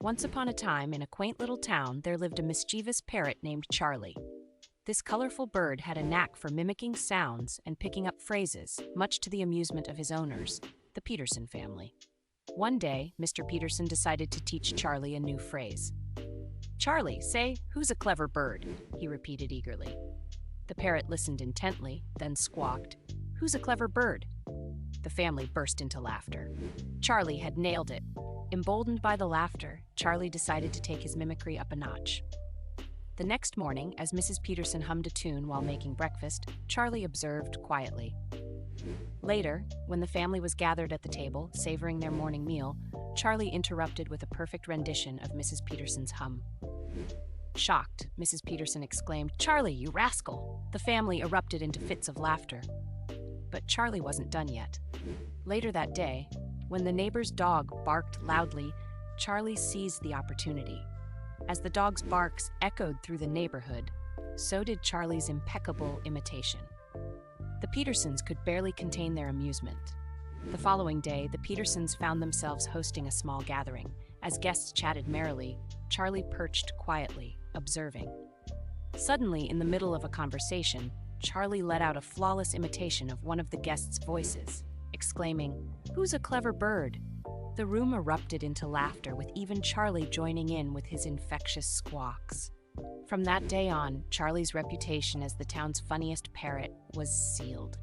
Once upon a time, in a quaint little town, there lived a mischievous parrot named Charlie. This colorful bird had a knack for mimicking sounds and picking up phrases, much to the amusement of his owners, the Peterson family. One day, Mr. Peterson decided to teach Charlie a new phrase. "Charlie, say, 'Who's a clever bird?'" he repeated eagerly. The parrot listened intently, then squawked, "Who's a clever bird?" The family burst into laughter. Charlie had nailed it. Emboldened by the laughter, Charlie decided to take his mimicry up a notch. The next morning, as Mrs. Peterson hummed a tune while making breakfast, Charlie observed quietly. Later, when the family was gathered at the table, savoring their morning meal, Charlie interrupted with a perfect rendition of Mrs. Peterson's hum. Shocked, Mrs. Peterson exclaimed, "Charlie, you rascal!" The family erupted into fits of laughter. But Charlie wasn't done yet. Later that day, when the neighbor's dog barked loudly, Charlie seized the opportunity. As the dog's barks echoed through the neighborhood, so did Charlie's impeccable imitation. The Petersons could barely contain their amusement. The following day, the Petersons found themselves hosting a small gathering. As guests chatted merrily, Charlie perched quietly, observing. Suddenly, in the middle of a conversation, Charlie let out a flawless imitation of one of the guests' voices, exclaiming, "Who's a clever bird?" The room erupted into laughter, with even Charlie joining in with his infectious squawks. From that day on, Charlie's reputation as the town's funniest parrot was sealed.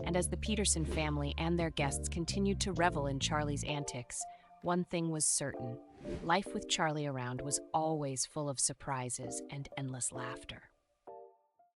And as the Peterson family and their guests continued to revel in Charlie's antics, one thing was certain: life with Charlie around was always full of surprises and endless laughter.